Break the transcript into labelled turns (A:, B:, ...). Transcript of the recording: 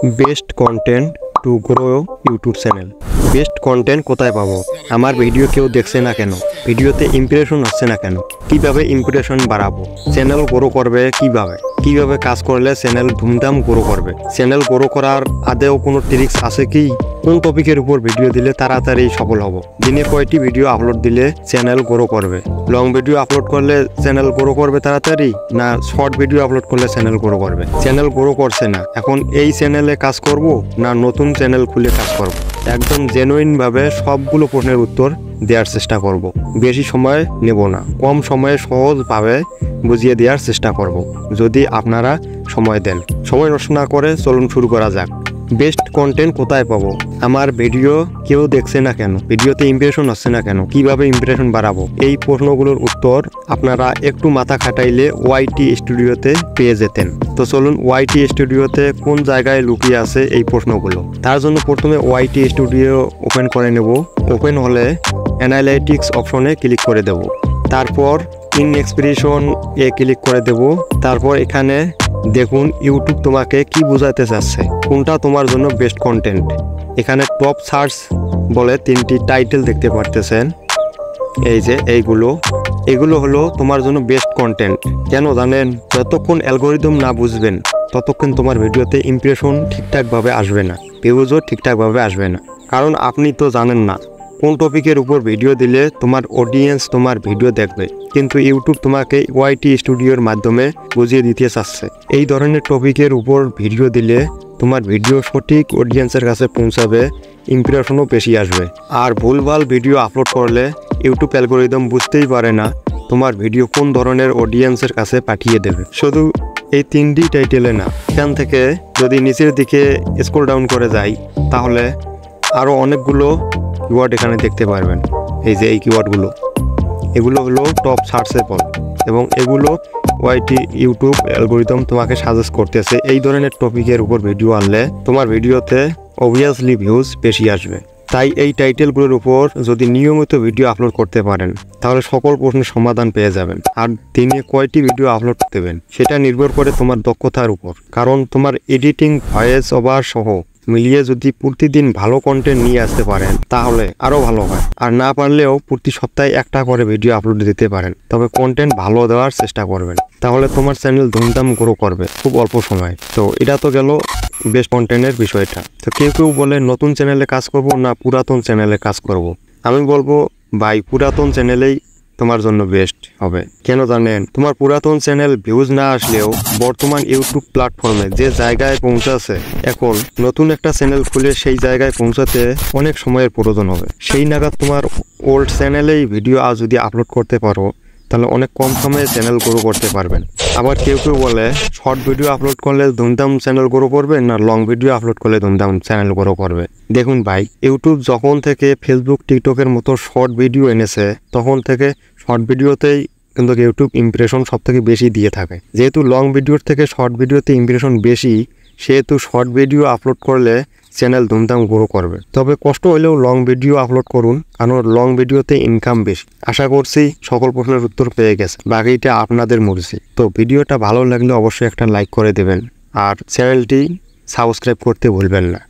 A: Best content to grow YouTube channel. Best content কোথায় পাবো? আমার ভিডিও কেউ দেখছে না কেন? ভিডিওতে ইমপ্রেশন হচ্ছে না কেন? কিভাবে ইমপ্রেশন বাড়াবো? চ্যানেল গ্রো করবে কিভাবে কাজ করলে চ্যানেল ধুমধাম গ্রো করবে? চ্যানেল গ্রো করার আদেও কোনো ট্রিক্স আছে কি? কোন টপিকের উপর ভিডিও দিলে তাড়াতাড়ি সফল হব? দিনে কয়টি ভিডিও আপলোড দিলে চ্যানেল গ্রো করবে? লং ভিডিও আপলোড করলে চ্যানেল গ্রো করবে তাড়াতাড়ি, না শর্ট ভিডিও আপলোড করলে চ্যানেল গ্রো করবে? চ্যানেল গ্রো করছে না, এখন এই চ্যানেলে কাজ করব না নতুন চ্যানেল খুলে কাজ করব? একদম জেনুইনভাবে সবগুলো প্রশ্নের উত্তর দেওয়ার চেষ্টা করব। বেশি সময় নেব না, কম সময়ে সহজভাবে বুঝিয়ে দেওয়ার চেষ্টা করব। যদি আপনারা সময় দেন, সময় নষ্ট না করে চলুন শুরু করা যাক। বেস্ট কন্টেন্ট কোথায় পাবো? আমার ভিডিও কেউ দেখছে না কেন? ভিডিওতে ইমপ্রেশন হচ্ছে না কেন? কিভাবে ইমপ্রেশন বাড়াবো? এই প্রশ্নগুলোর উত্তর আপনারা একটু মাথা খাটাইলে ওয়াইটি স্টুডিওতে পেয়ে যেতেন। তো চলুন ওয়াইটি স্টুডিওতে কোন জায়গায় লুকিয়ে আছে এই প্রশ্নগুলো। তার জন্য প্রথমে ওয়াইটি স্টুডিও ওপেন করে নেব। ওপেন হলে অ্যানালাইটিক্স অপশনে ক্লিক করে দেব। তারপর ইন এক্সপ্রেশন এ ক্লিক করে দেব। তারপর এখানে দেখুন ইউটিউব তোমাকে কি বোঝাতে চাচ্ছে, কোনটা তোমার জন্য বেস্ট কন্টেন্ট। এখানে টপ সার্চ বলে 3টি টাইটেল দেখতে পারতেছেন। এই যে এগুলো হলো তোমার জন্য বেস্ট কন্টেন্ট। কেন জানেন? যতক্ষণ অ্যালগোরিদম না বুঝবেন ততক্ষণ তোমার ভিডিওতে ইমপ্রেশন ঠিকঠাকভাবে আসবে না, ভিউজও ঠিকঠাকভাবে আসবে না। কারণ আপনি তো জানেন না কোন টপিকের উপর ভিডিও দিলে তোমার অডিয়েন্স তোমার ভিডিও দেখবে, কিন্তু ইউটিউব তোমাকে ওয়াইটি স্টুডিওর মাধ্যমে বুঝিয়ে দিতে চাচ্ছে এই ধরনের টপিকের উপর ভিডিও দিলে তোমার ভিডিও সঠিক অডিয়েন্সের কাছে পৌঁছাবে, ইমপ্রেশনও বেশি আসবে। আর ভুলভাল ভিডিও আপলোড করলে ইউটিউব অ্যালগোরিদম বুঝতেই পারে না তোমার ভিডিও কোন ধরনের অডিয়েন্সের কাছে পাঠিয়ে দেবে। শুধু এই 3টি টাইটেলে না, এখান থেকে যদি নিচের দিকে স্ক্রল ডাউন করে যাই তাহলে আরও অনেকগুলো কিওয়ার্ড এখানে দেখতে পারবেন। এই যে এই কিওয়ার্ডগুলো, এগুলো হলো টপ সার্চেবল এবং এগুলো ওয়াইটি ইউটিউব অ্যালগোরিদম তোমাকে সাজেস্ট করতেছে এই ধরনের টপিকের উপর ভিডিও আনলে তোমার ভিডিওতে অবভিয়াসলি ভিউজ বেশি আসবে। তাই এই টাইটেলগুলোর উপর যদি নিয়মিত ভিডিও আপলোড করতে পারেন তাহলে সকল প্রশ্নের সমাধান পেয়ে যাবেন। আর দিনে কয়টি ভিডিও আপলোড দেবেন সেটা নির্ভর করে তোমার দক্ষতার উপর। কারণ তোমার এডিটিং, ভয়েস ওভার সহ মিলিয়ে যদি প্রতিদিন ভালো কন্টেন্ট নিয়ে আসতে পারেন তাহলে আরও ভালো হয়। আর না পারলেও প্রতি সপ্তাহে একটা করে ভিডিও আপলোড দিতে পারেন, তবে কন্টেন্ট ভালো দেওয়ার চেষ্টা করবেন, তাহলে তোমার চ্যানেল ধুমধাম গ্রো করবে খুব অল্প সময়। তো এটা তো গেল বেস্ট কন্টেন্টের বিষয়টা। তো কেউ বলে নতুন চ্যানেলে কাজ করব না পুরাতন চ্যানেলে কাজ করব। আমি বলবো ভাই পুরাতন চ্যানেলেই তোমার জন্য বেস্ট হবে। কেন জানেন? তোমার পুরাতন চ্যানেল ভিউজ না আসলেও বর্তমান ইউটিউব প্ল্যাটফর্মে যে জায়গায় পৌঁছাছে, এখন নতুন একটা চ্যানেল খুলে সেই জায়গায় পৌঁছাতে অনেক সময়ের প্রয়োজন হবে। সেই নাগাদ তোমার ওল্ড চ্যানেলেই ভিডিও আজ যদি আপলোড করতে পারো তাহলে অনেক কম সময়ে চ্যানেল গ্রো করতে পারবেন। আবার কেউ বলে শর্ট ভিডিও আপলোড করলে ধুমধাম চ্যানেল গ্রো করবে, না লং ভিডিও আপলোড করলে ধুমধাম চ্যানেল গ্রো করবে। দেখুন ভাই, ইউটিউব যখন থেকে ফেসবুক, টিকটকের মতো শর্ট ভিডিও এনেছে তখন থেকে শর্ট ভিডিওতেই কিন্তু ইউটিউব ইমপ্রেশন সব থেকে বেশি দিয়ে থাকে। যেহেতু লং ভিডিওর থেকে শর্ট ভিডিওতে ইমপ্রেশন বেশি, সেহেতু শর্ট ভিডিও আপলোড করলে চ্যানেল ধুমধাম গ্রো করবে। তবে কষ্ট হলেও লং ভিডিও আপলোড করুন, কারণ লং ভিডিওতে ইনকাম বেশি। আশা করছি সকল প্রশ্নের উত্তর পেয়ে গেছে, বাকিটা আপনাদের মর্জি। তো ভিডিওটা ভালো লাগলে অবশ্যই একটা লাইক করে দেবেন আর চ্যানেলটি সাবস্ক্রাইব করতে ভুলবেন না।